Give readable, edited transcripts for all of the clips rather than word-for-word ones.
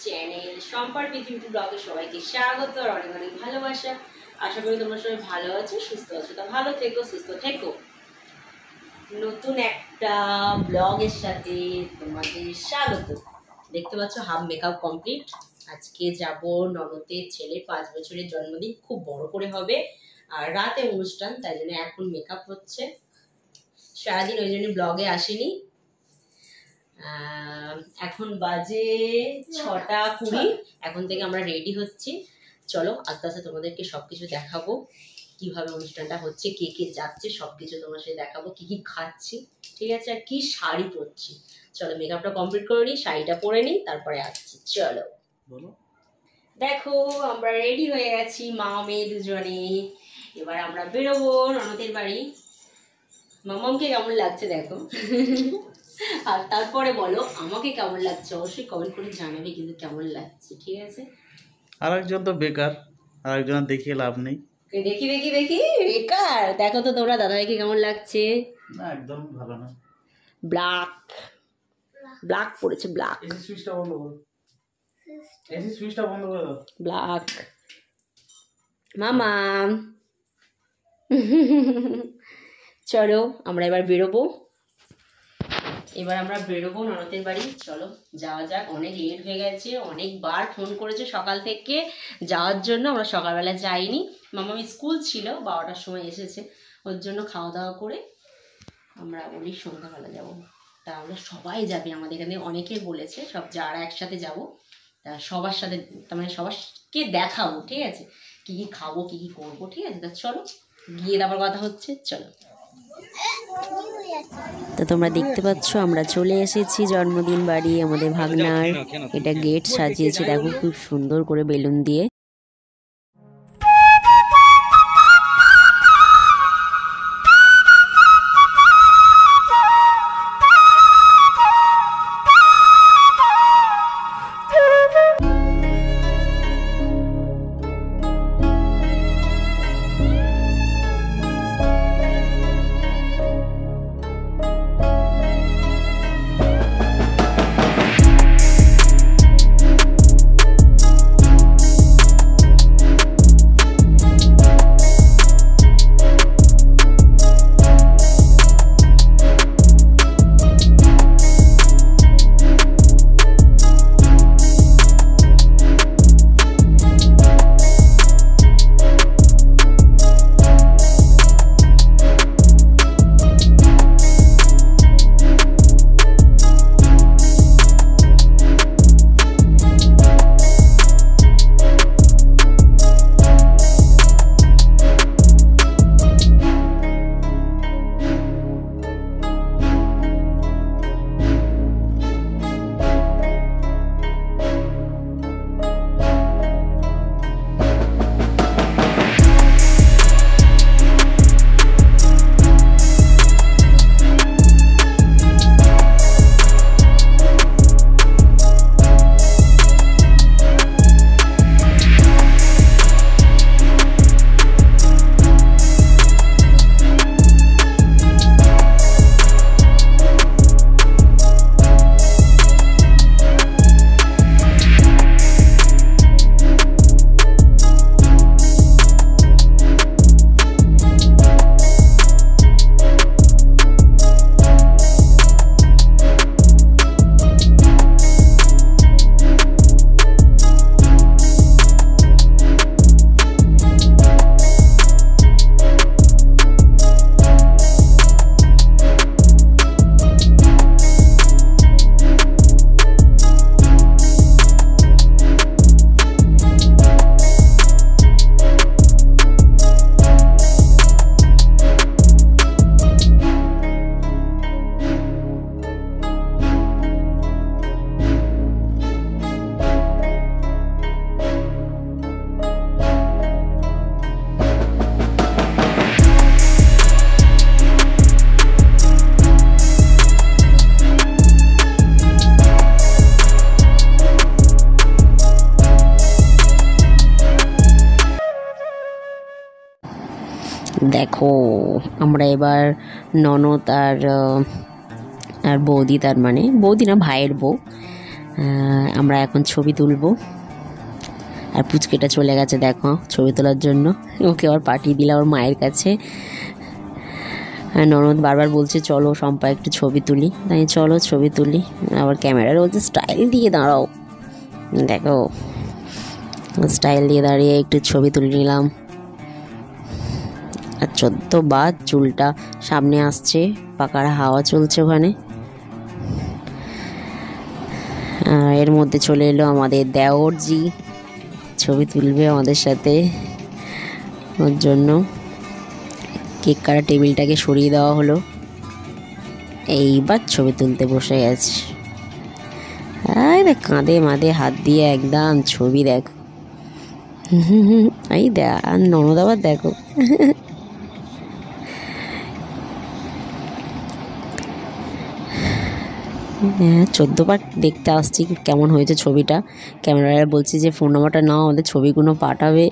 Channel সম্পার পৃথিবী ব্লগে সবাইকে স্বাগত আর অনেক অনেক ভালোবাসা। আশা করি তোমরা সবাই ভালো আছো, সুস্থ আছো। তা ভালো থেকো, সুস্থ থেকো। নতুন একটা ব্লগের সাথে তোমাদের স্বাগত। দেখতে পাচ্ছ হাফ মেকআপ কমপ্লিট। আজকে যাব ননদের ছেলে 5 বছরের জন্মদিন, খুব বড় করে হবে আর রাতে অনুষ্ঠান, তাই জন্য এখন মেকআপ হচ্ছে। সারাদিন ওই জন্য ব্লগে আসেনি। এখন বাজে 6:20। এখন থেকে আমরা রেডি হচ্ছি। চলো আস্তে আস্তে তোমাদেরকে সবকিছু দেখাবো, কিভাবে অনুষ্ঠানটা হচ্ছে, কে কে যাচ্ছে, সবকিছু তোমার সাথে দেখাবো, কি কি খাচ্ছি, ঠিক আছে, আর কি শাড়ি পরছি। চলো মেকআপটা কমপ্লিট করে নিই, শাড়িটা পরে নিই, তারপরে আসছি। চলো দেখো আমরা রেডি হয়ে গেছি, মা মেয়ে দুজনে। এবার আমরা বেরোবো ননদের বাড়ি। মামামকে কেমন লাগছে দেখো আর তারপরে বলো আমাকে কেমন লাগছে, অবশ্যই কমেন্ট করে জানাবে কিন্তু কেমন লাগছে, ঠিক আছে। আরেকজন তো বেকার, আরেকজন দেখিয়ে লাভ নেই। দেখি দেখি দেখি বেকার। দেখো তো তোমরা দাদাভাইকে কেমন লাগছে। না একদম ভালো না। ব্ল্যাক ব্ল্যাক পড়েছে, ব্ল্যাক। এসি সুইচটা বন্ধ করো, এসি সুইচটা বন্ধ করে দাও। ব্ল্যাক মামা চলো আমরা এবার বেরোবো। আমরা বেরোবো ননদের বাড়ি। চলো যাওয়া যাক, অনেক লেট হয়ে গেছে, অনেকবার ফোন করেছে সকাল থেকে যাওয়ার জন্য। আমরা সকালবেলা যাইনি, মামামি স্কুল ছিল, 12টার সময় এসেছে, ওর জন্য খাওয়া দাওয়া করে আমরা বলি সন্ধ্যাবেলা যাব। তা আমরা সবাই যাবে, আমাদের এখানে অনেকে বলেছে সব যারা একসাথে যাব, তা সবার সাথে তার মানে সবাইকে দেখাবো, ঠিক আছে, কি কি খাবো কি কি করবো, ঠিক আছে। তা চলো গিয়ে তারপর কথা হচ্ছে, চলো। তো তোমরা দেখতে পাচ্ছ আমরা চলে এসেছি জন্মদিন বাড়ি আমাদের ভাগনার। এটা গেট সাজিয়েছে দেখো খুব সুন্দর করে বেলুন দিয়ে। দেখো আমরা এবার ননদ আর বৌদি, তার মানে বৌদি না ভাইয়ের বউ, আমরা এখন ছবি তুলবো। আর পুচকেটা চলে গেছে দেখো ছবি তোলার জন্য, ওকে আবার পাঠিয়ে দিলাম ওর মায়ের কাছে। ননদ বারবার বলছে চলো শম্পা একটু ছবি তুলি, তাই চলো ছবি তুলি। আবার ক্যামেরার বলছে স্টাইল দিয়ে দাঁড়াও, দেখো স্টাইল দিয়ে দাঁড়িয়ে একটু ছবি তুলে নিলাম। আর 14 বার চুলটা সামনে আসছে, পাকার হাওয়া চলছে ওখানে। এর মধ্যে চলে এলো আমাদের দেওরজি, ছবি তুলবে আমাদের সাথে। ওর জন্য কেক কাটা টেবিলটাকে সরিয়ে দেওয়া হলো, এইবার ছবি তুলতে বসে গেছে। দেখ কাঁধে মাদে হাত দিয়ে একদম ছবি দেখো। এই দেখ আর ননদ আবার দেখো। 14 বার দেখতে আসছি কেমন হয়েছে ছবিটা। ক্যামেরায় বলছি যে ফোন নাম্বারটা নাও, আমাদের ছবিগুলো পাঠাবে,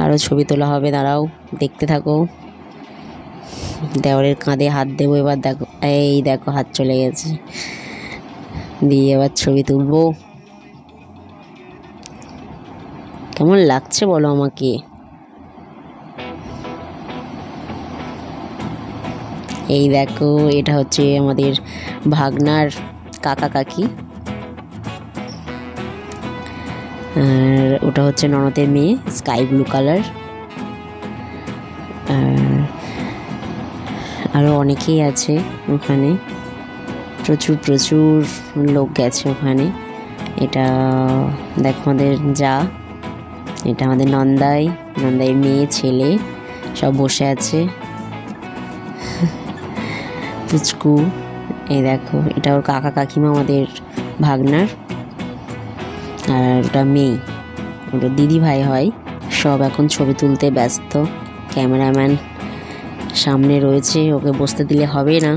আরও ছবি তোলা হবে, দাঁড়াও দেখতে থাকো। দেওরের কাঁধে হাত দেবো এবার, দেখো এই দেখো হাত চলে গেছে, দিয়ে এবার ছবি তুলবো। কেমন লাগছে বলো আমাকে? এই দেখো এটা হচ্ছে আমাদের ভাগনার কাকা কাকি, আর ওটা হচ্ছে ননদের মেয়ে স্কাই ব্লু কালার। আরও অনেকেই আছে ওখানে, প্রচুর লোক গেছে ওখানে। এটা দেখো আমাদের যা, এটা আমাদের নন্দাইয়ের মেয়ে ছেলে সব বসে আছে। পুচকু এই দেখো, এটা ওর কাকা কাকিমা আমাদের ভাগনার, আর ওটা মেয়ে, ওটা দিদি ভাই হয়। সব এখন ছবি তুলতে ব্যস্ত, ক্যামেরাম্যান সামনে রয়েছে, ওকে বসতে দিলে হবে না,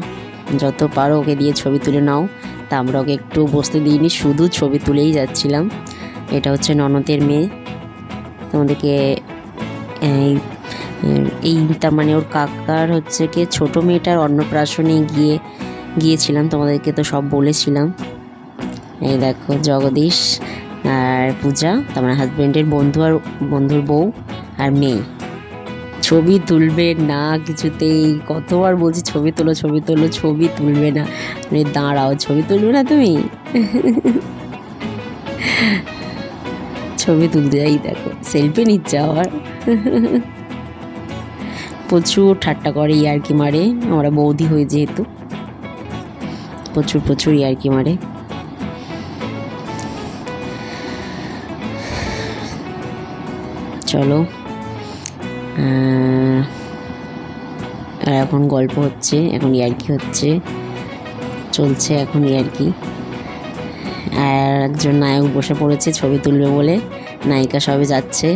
যত পারো ওকে দিয়ে ছবি তুলে নাও। তা আমরা ওকে একটু বসতে দিইনি, শুধু ছবি তুলেই যাচ্ছিলাম। এটা হচ্ছে ননদের মেয়ে, তোমাদেরকে এই তার মানে ওর কাকার হচ্ছে কি ছোটো মেয়েটার অন্নপ্রাশনে গিয়েছিলাম, তোমাদেরকে তো সব বলেছিলাম। এই দেখো জগদীশ আর পূজা, তার মানে হাজব্যান্ডের বন্ধুর বউ আর মেয়ে। ছবি তুলবে না কিছুতেই, কতবার বলছি ছবি তোলো, ছবি তুলবে না, মানে দাঁড়াও ছবি তুলবে না তুমি। ছবি তুলতে যাই, দেখো সেলফি নিচ্ছে আবার। প্রচুর ঠাট্টা করে, ইয়ার্কি মারে, আমরা বৌদি হয়ে যেহেতু প্রচুর ইয়ার্কি মারে। চলো আর এখন গল্প হচ্ছে, এখন ইয়ার্কি হচ্ছে, চলছে এখন ইয়ার্কি। আর একজন নায়ক বসে পড়েছে ছবি তুলবে বলে, নায়িকা সবে যাচ্ছে,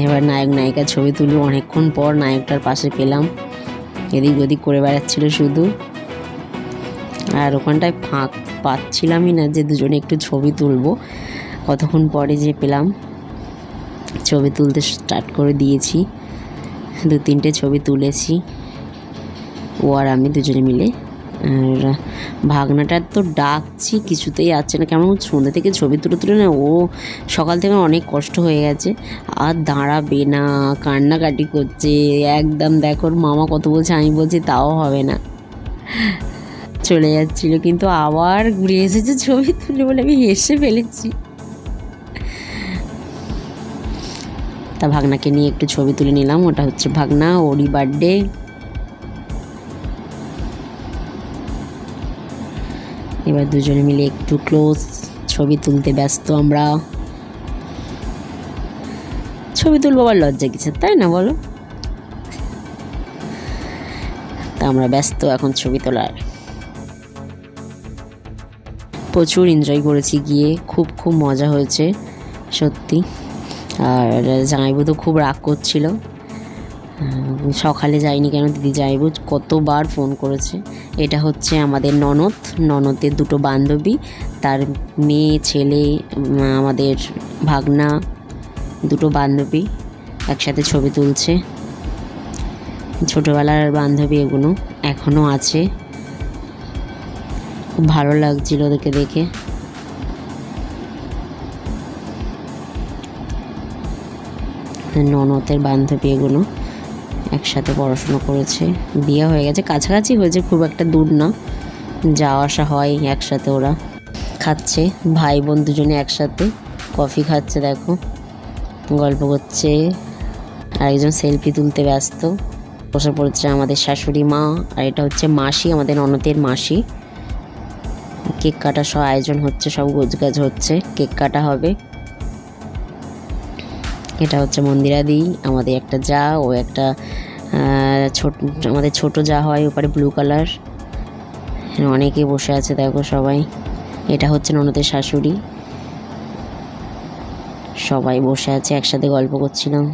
এবার নায়িকা ছবি তুলবে। অনেকক্ষণ পর নায়কটার পাশে পেলাম, এদিক ওদিক করে বেড়াচ্ছিল শুধু। আর ওখানটায় ফাঁক পাচ্ছিলামই না যে দুজনে একটু ছবি তুলবো, কতক্ষণ পরে যে পেলাম। ছবি তুলতে স্টার্ট করে দিয়েছি, 2-3টে ছবি তুলেছি ও আর আমি দুজনে মিলে। আর ভাগনাটার তো ডাকছি কিছুতেই আসছে না, কেমন সন্ধ্যে থেকে ছবি তুলে না, ও সকাল থেকে অনেক কষ্ট হয়ে গেছে, আর দাঁড়াবে না, কান্নাকাটি করছে একদম। দেখো মামা কত বলছে, আমি বলছি তাও হবে না, চলে যাচ্ছিল, কিন্তু আবার ঘুরে এসেছে ছবি তুলে বলে আমি হেসে ফেলেছি। তা ভাগনাকে নিয়ে একটু ছবি তুলে নিলাম, ওটা হচ্ছে ভাগনা, ওরই বার্থডে। এবার দুজনে মিলে একটু ক্লোজ ছবি তুলতে ব্যস্ত আমরা। ছবি তুলবো আবার লজ্জা কিছু, তাই না বলো? তা আমরা ব্যস্ত এখন ছবি তোলার। প্রচুর এনজয় করেছি গিয়ে, খুব মজা হয়েছে সত্যি। আর জামাইবু তো খুব রাগ করছিল, সকালে যাইনি কেন, দিদি জামাইবু কতবার ফোন করেছে। এটা হচ্ছে আমাদের ননদের 2টো বান্ধবী, তার মেয়ে ছেলে, আমাদের ভাগনা, 2টো বান্ধবী একসাথে ছবি তুলছে। ছোটোবেলার বান্ধবী এগুলো, এখনও আছে। খুব ভালো লাগছিল ওদেরকে দেখে। ননদের বান্ধবী এগুলো একসাথে পড়াশুনো করেছে, বিয়ে হয়ে গেছে, কাছাকাছি হয়েছে, খুব একটা দূর না, যাওয়া আসা হয় একসাথে। ওরা খাচ্ছে, ভাই বোন দুজনে একসাথে কফি খাচ্ছে, দেখো গল্প করছে, আর একজন সেলফি তুলতে ব্যস্ত। বসে পড়েছে আমাদের শাশুড়ি মা, আর এটা হচ্ছে মাসি, আমাদের ননদের মাসি। কেক কাটা সব আয়োজন হচ্ছে, সব গোছগাছ হচ্ছে, কেক কাটা হবে। এটা হচ্ছে মন্দিরাদি, আমাদের একটা যা, ও একটা আমাদের ছোট যা হয়, ওপারে ব্লু কালার। অনেকে বসে আছে দেখো সবাই। এটা হচ্ছে ননদের শাশুড়ি, সবাই বসে আছে একসাথে গল্প করছিলাম।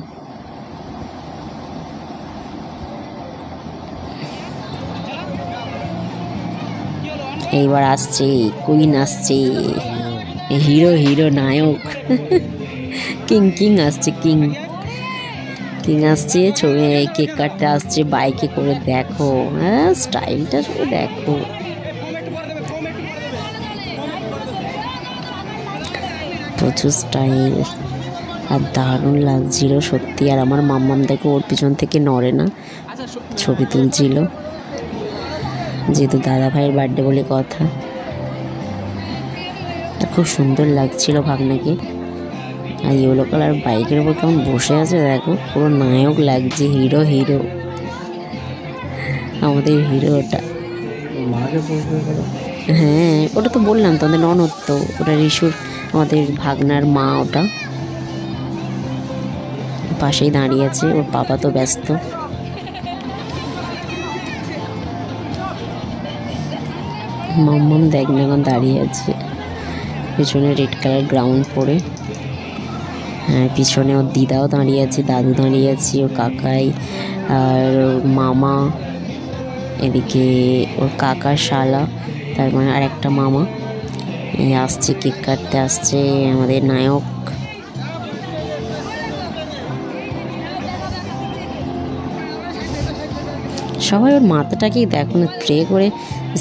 এইবার আসছে কুইন, আসছে হিরো, হিরো নায়ক কিং আসছে, কিং আসছে, ছবি কেক কাটতে আসছে বাইকে করে। দেখো হ্যাঁ, স্টাইলটা শুধু দেখো। প্রচুর স্টাইল, আর দারুণ লাগছিল সত্যি। আর আমার মাম্মাম দেখো ওর পিছন থেকে নড়ে না, ছবি তুলছিল, যেহেতু দাদা ভাইয়ের বার্থডে বলে কথা। খুব সুন্দর লাগছিল ভাগনাকে। আর ইয়েলো কালার বাইকের উপর কেমন বসে আছে দেখো, পুরো নায়ক লাগছে, হিরো হিরো, আমাদের হিরো ওটা। হ্যাঁ, ওটা তো বললাম তোমাদের ননদ, তো ওটা রিশুর, আমাদের ভাগনার মা। ওটা পাশেই দাঁড়িয়ে আছে, ওর বাবা তো ব্যস্ত। মাম্মাম দেখ না এখন দাঁড়িয়ে আছে, পিছনে রেড কালার গ্রাউন্ড পরে। হ্যাঁ, পিছনে ওর দিদাও দাঁড়িয়ে আছে, দাদু দাঁড়িয়ে আছে, ওর কাকাই, আর ওর মামা, এদিকে ওর কাকার শালা, তার মানে আর একটা মামা আসছে, কেক কাটতে আসছে আমাদের নায়ক। সবাই ওর মাথাটাকেই দেখো না,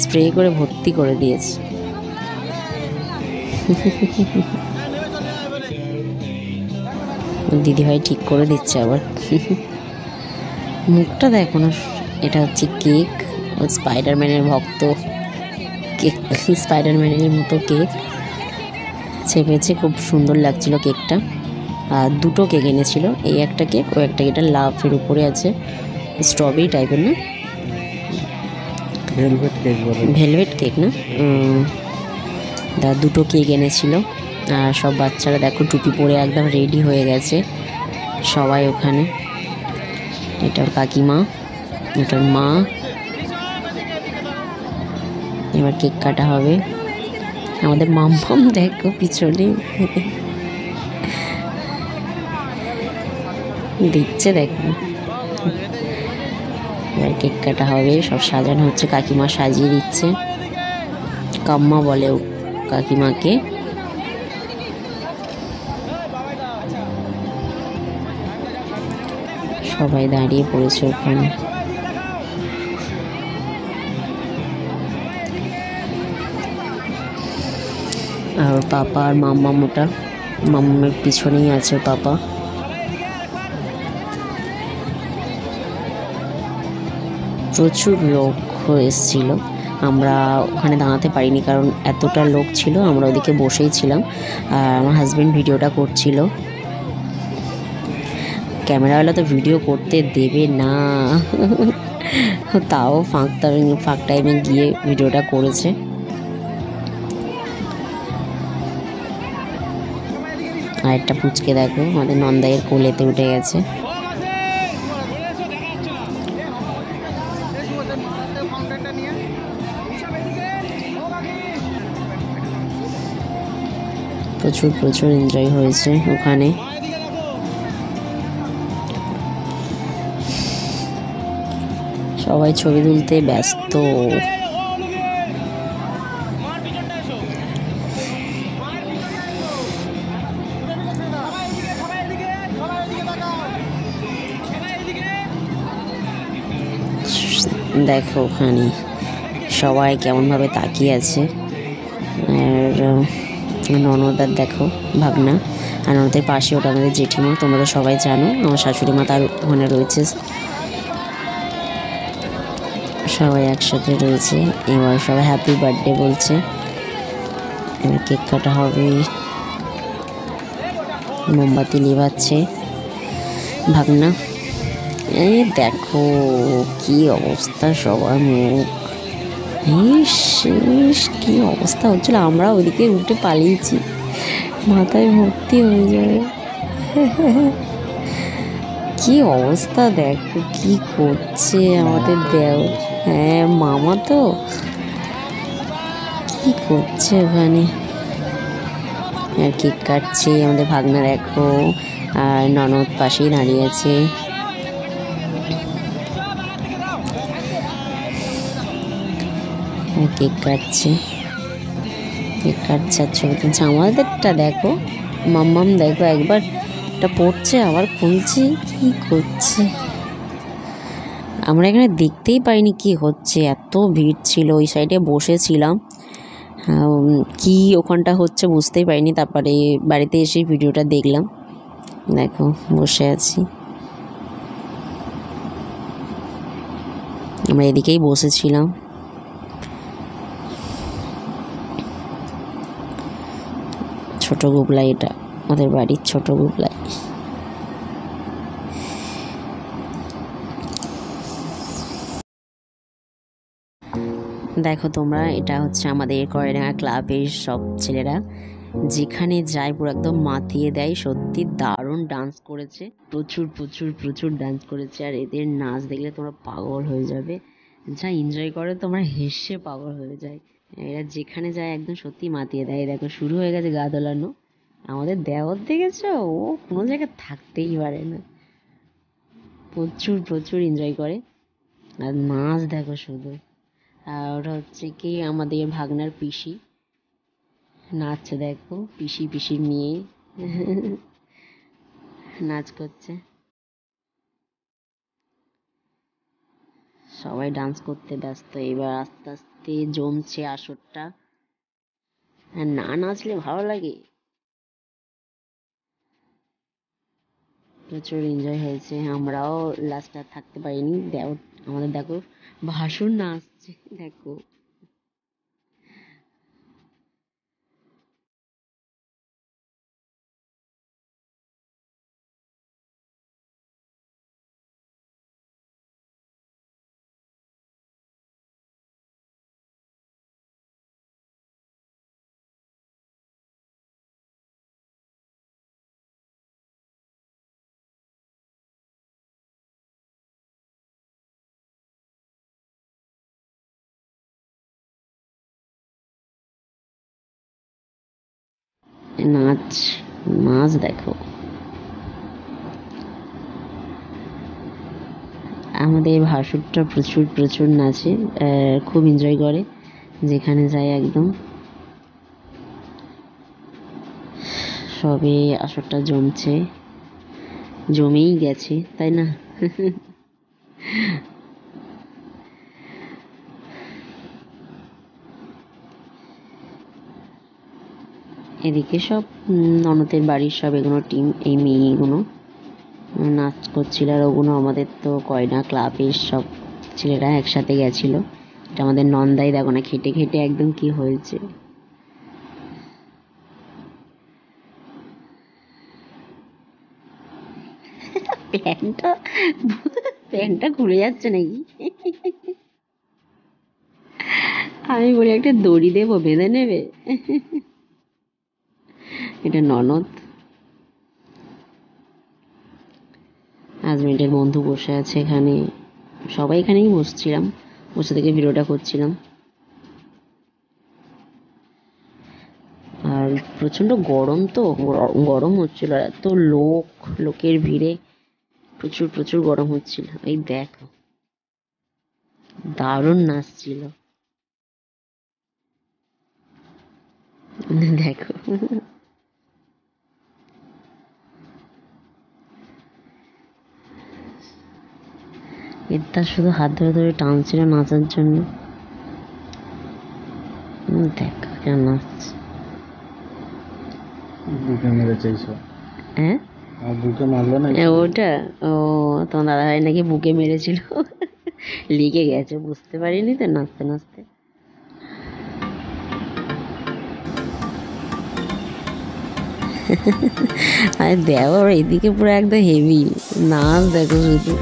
স্প্রে করে ভর্তি করে দিয়েছে। দিদিভাই ঠিক করে দিচ্ছে আবার। মুখটা দেখো না। এটা হচ্ছে কেক, ও স্পাইডারম্যানের ভক্ত, কেক স্পাইডারম্যানের মতো কেক ছেপেছে, খুব সুন্দর লাগছিল কেকটা। আর দুটো কেক এনেছিল, এই একটা কেক, ও একটা, এটা লাভের উপরে আছে, স্ট্রবেরি টাইপের না, ভেলভেট কেক না, দুটো কেক এনেছিল। আর সব বাচ্চারা দেখো টুপি পরে একদম রেডি হয়ে গেছে সবাই ওখানে। এটার কাকিমা, এটার মা। এবার কেক কাটা হবে। আমাদের মাম্মাম দেখো পিছনে দিচ্ছে, দেখো। এবার কেক কাটা হবে, সব সাজানো হচ্ছে, কাকিমা সাজিয়ে দিচ্ছে, কাম্মা বলে কাকিমাকে। সবাই দাঁড়িয়ে পড়েছে ওখানে। আর পাপা আর মাম্মাম, ওটা মাম্মামের পিছনেই আছে পাপা। প্রচুর লোক এসেছিল, আমরা ওখানে দাঁড়াতে পারিনি কারণ এতটা লোক ছিল, আমরা ওদিকে বসেই ছিলাম। আর আমার হাজব্যান্ড ভিডিওটা করছিল, ক্যামেরাওয়ালা তো ভিডিও করতে দেবে না, তাও ফাঁক টাইমে গিয়ে ভিডিওটা করেছে। আর একটা পুচকে দেখো আমাদের নন্দাইয়ের কোলেতে উঠে গেছে। প্রচুর এনজয় হয়েছে ওখানে। সবাই ছবি তুলতে ব্যস্ত। দেখো ওখানে সবাই কেমনভাবে তাকিয়ে আছে। আর ননদার দেখো ভাগনা, আর ননদের পাশে ওটা আমাদের জেঠিমা। তোমরা তো সবাই জানো আমার শাশুড়ি মা তার ওখানে রয়েছে, সবাই একসাথে রয়েছে। এবার সবাই হ্যাপি বার্থডে বলছে। এবার কেক কাটা হবে, মোমবাতি নেভাচ্ছে ভাগনা। এই দেখো কি অবস্থা সবার মুখ, কি অবস্থা হচ্ছিল। আমরা ওইদিকে উঠে পালিয়েছি, মাথায় ভর্তি হয়ে যাবে। কি অবস্থা দেখো কি করছে আমাদের দেও। হ্যাঁ মামা তো কি করছে ওখানে, আর কেক কাটছে আমাদের ভাগনা দেখো, আর ননদ পাশেই দাঁড়িয়ে আছে। কেক কাটছে আর ছবি তুলছে। আমাদেরটা দেখো, মাম্মাম দেখো একবার এটা পড়ছে আবার খুলছে, কি করছে। আমরা এখানে দেখতেই পাইনি কি হচ্ছে, এত ভিড় ছিল। ওই সাইডে বসেছিলাম, কি ওখানটা হচ্ছে বুঝতেই পারিনি। তারপরে বাড়িতে এসে ভিডিওটা দেখলাম, দেখো বসে আছি। আমরা এদিকেই বসেছিলাম। ছোট গুবলাই, এটা আমাদের বাড়ির ছোট গুবলাই। দেখো তোমরা, এটা হচ্ছে আমাদের কয়রাঙা ক্লাবের সব ছেলেরা, যেখানে যায় পুরো একদম মাতিয়ে দেয়। সত্যি দারুণ ডান্স করেছে, প্রচুর ডান্স করেছে। আর এদের নাচ দেখলে তোমরা পাগল হয়ে যাবে, যা এনজয় করে তোমরা হেসে পাগল হয়ে যায়। এরা যেখানে যায় একদম সত্যি মাতিয়ে দেয়। দেখো শুরু হয়ে গেছে গা দোলানো। আমাদের দেওর দেখেছো, ও কোনো জায়গায় থাকতেই পারে না, প্রচুর এনজয় করে। আর নাচ দেখো শুধু। আর ওটা হচ্ছে কি আমাদের ভাগনার পিসি, নাচছে দেখো, পিসির মেয়ে নাচ করছে। সবাই ডান্স করতে ব্যস্ত। এবার আস্তে আস্তে জমছে আসরটা। আর না নাচলে ভালো লাগে। প্রচুর এনজয় হয়েছে, আমরাও লাস্টে থাকতে পারিনি। আমাদের দেখো ভাসুর নাচছে দেখো। নাচ দেখো। আমাদের ভাসুরটা প্রচুর নাচে, খুব এনজয় করে যেখানে যায় একদম। সবে আসরটা জমেই গেছে, তাই না? এদিকে সব ননদের বাড়ির সব এগুলো টিম, এই মেয়েগুলো নাচ করছিল। আর ওগুলো আমাদের তো কয়না ক্লাবের সব ছেলেরা একসাথে গেছিল। এটা আমাদের নন্দাই দেখো না, খেটে একদম কি হয়েছে। প্যান্টটা খুলে যাচ্ছে নাকি? আমি বলি একটা দড়ি দেবো, বেঁধে নেবে। এটা ননদ, হাজবেন্ডের বন্ধু বসে আছে এখানে। সবাই এখানেই বসে থেকে ভিডিওটা করছিলাম। আর প্রচন্ড গরম তো, গরম হচ্ছিল। আর এত লোকের ভিড়ে প্রচুর গরম হচ্ছিল। এই দেখো দারুণ নাচছিল দেখো। এটা শুধু হাত ধরে টানছিল নাচার জন্য। দেখো কেন নাচছে। বুকে মেরেছে এইসব। হ্যাঁ বুকে মারলো না? ওটা ও তোমার দাদা ভাই নাকি বুকে মেরেছিল, লিখে গেছে, বুঝতে পারিনি তো নাচতে নাচতে। আরে দেখো এদিকে পুরো একদম হেভি নাচ, দেখো শুধু।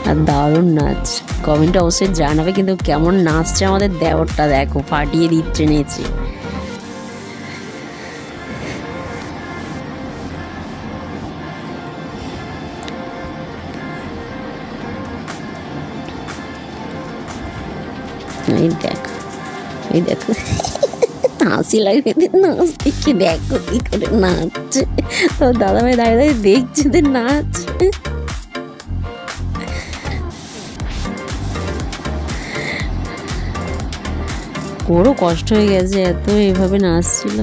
আর দারুণ নাচ। কমেন্টে অবশ্যই জানাবে কিন্তু কেমন নাচছে আমাদের দেওরটা, দেখো ফাটিয়ে দিচ্ছে নেচে। এই দেখো, এই দেখো হাসি লাগবে নাচ দেখে, দেখো কি করে নাচছে। তো দাদা ভাই দাঁড়িয়ে দাঁড়িয়ে দেখছে যে নাচ। ওরও কষ্ট হয়ে গেছে, এত এভাবে নাচছিল।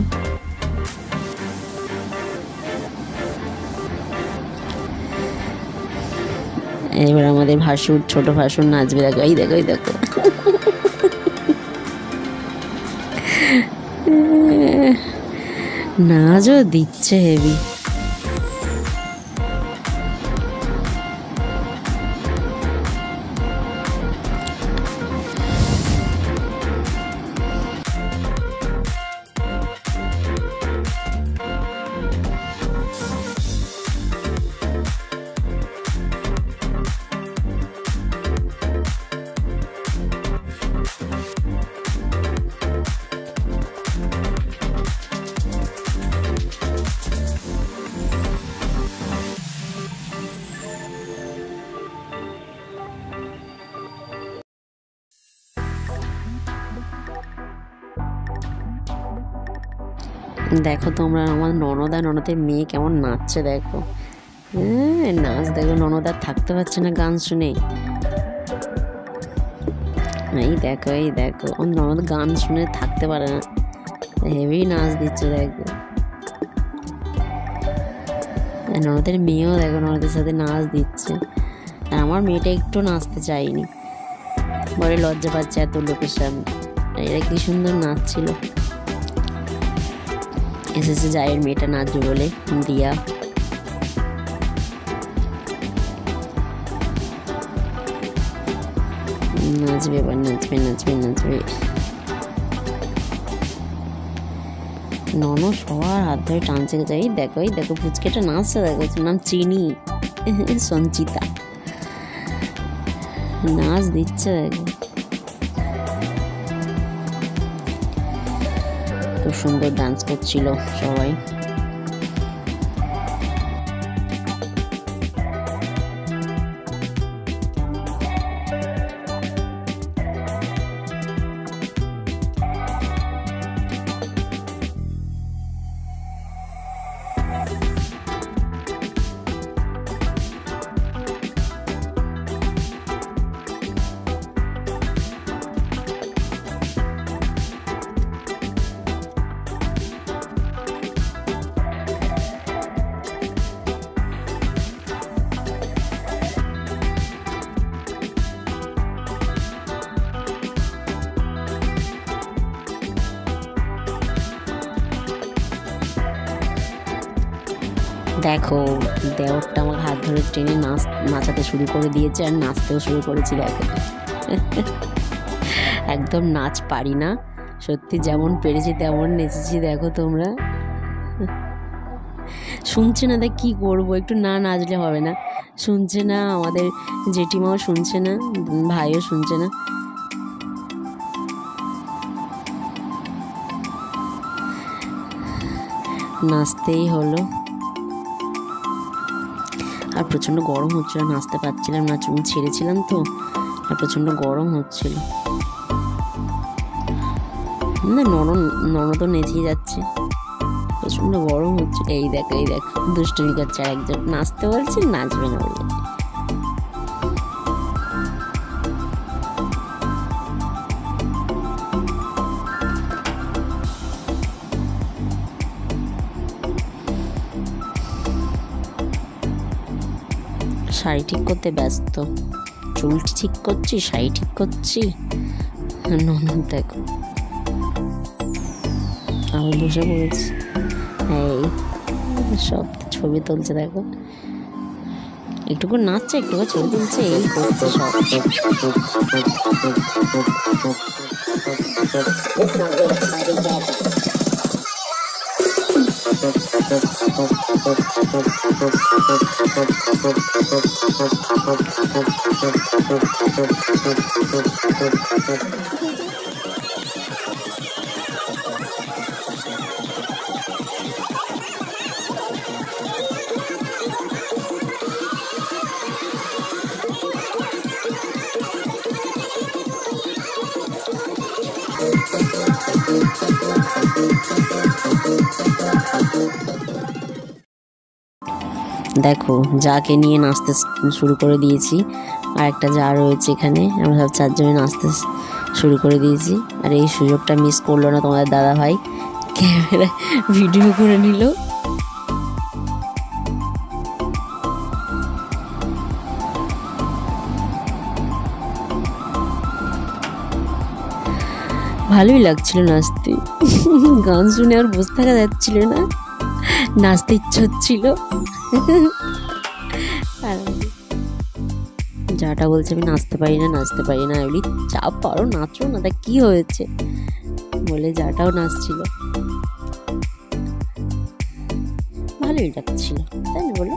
এবার আমাদের ভাসুর, ছোট ভাসুর নাচবে, দেখো এই দেখো, এই দেখো নাচও দিচ্ছে হেভি। দেখো তোমরা আমার ননদের মেয়ে কেমন নাচছে, দেখো নাচ দেখো। ননদার থাকতে পারছে না গান শুনে। এই দেখো, এই দেখো ননদ গান শুনে থাকতে পারে না, হেভি নাচ দিচ্ছে দেখো। ননদের মেয়েও দেখো ননদের সাথে নাচ দিচ্ছে। আর আমার মেয়েটা একটু নাচতে চায়নি, বড় লজ্জা পাচ্ছে এত লোকের সামনে। এরা কি সুন্দর নাচছিল। এসেছে জায়ের মেয়েটা নাচবে বলে, দিয়া। নাচবে এবার, নাচবে নাচবে নাচবে। নন সবার হাত ধরে টানছে, যাই দেখো, এই দেখো পুচকেটা নাচছে, দেখো নাম চিনি, সঞ্চিতা নাচ দিচ্ছে দেখো। খুব সুন্দর ডান্স করছিল সবাই। দেখো দেওরটা আমাকে হাত ধরে টেনে নাচাতে শুরু করে দিয়েছে, আর নাচতেও শুরু করেছি দেখো। একদম নাচ পারি না সত্যি, যেমন পেরেছি তেমন নেচেছি দেখো তোমরা। শুনছে না, দেখ কী করবো, একটু না নাচলে হবে না। শুনছে না, আমাদের জেঠিমাও শুনছে না, ভাইও শুনছে না। নাচতেই হলো। আর প্রচণ্ড গরম হচ্ছিল, নাচতে পারছিলাম না, চুল ছেড়েছিলাম তো, আর প্রচণ্ড গরম হচ্ছিল। না ননদ নেচেই যাচ্ছে, প্রচণ্ড গরম হচ্ছে। এই দেখো, এই দেখো দুষ্টুমি করছে আর একজন, নাচতে বলছে নাচবে না বলে। শাড়ি ঠিক করতে ব্যস্ত, চুল ঠিক করছি, শাড়ি ঠিক করছি। ননদ দেখো আমি বসে পড়েছি, এই সব ছবি তুলছে দেখো, একটুকু নাচছে একটুকু ছবি তুলছে, এই করছে সব। দেখো যাকে নিয়ে নাচতে শুরু করে দিয়েছি, আর একটা যা রয়েছে এখানে, আমরা সব চারজনে নাচতে শুরু করে দিয়েছি। আর এই সুযোগটা মিস করলো না তোমাদের দাদা ভাই, ক্যামেরায় ভিডিও করে নিল। ভালোই লাগছিল নাচতে, গান শুনে আর বসে থাকা যাচ্ছিল না, নাচতে ইচ্ছে হচ্ছিল। আর যাটা বলছে আমি নাচতে পারি না নাচতে পারি না, বলি যা পারো নাচো না, তা কি হয়েছে বলে যাটাও নাচছিল, ভালোই লাগছিল তাই না বলো,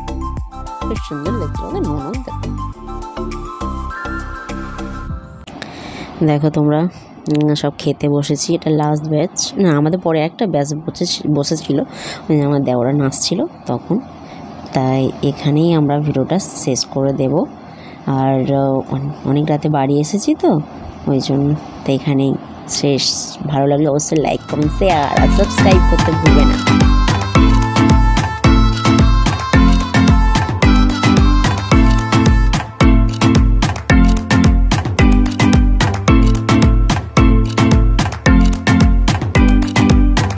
বেশ সুন্দর লাগছিল। ননদ দেখো তোমরা সব খেতে বসেছি, এটা লাস্ট ব্যাচ না, আমাদের পরে একটা ব্যাচ বসেছিল, আমার দেওরা নাচছিল তখন, তাই এখানেই আমরা ভিডিওটা শেষ করে দেব। আর অনেক রাতে বাড়ি এসেছি তো ওই জন্য, তো এখানেই শেষ। ভালো লাগলে অবশ্যই লাইক কমেন্ট শেয়ার আর সাবস্ক্রাইব করতে ভুলবে না।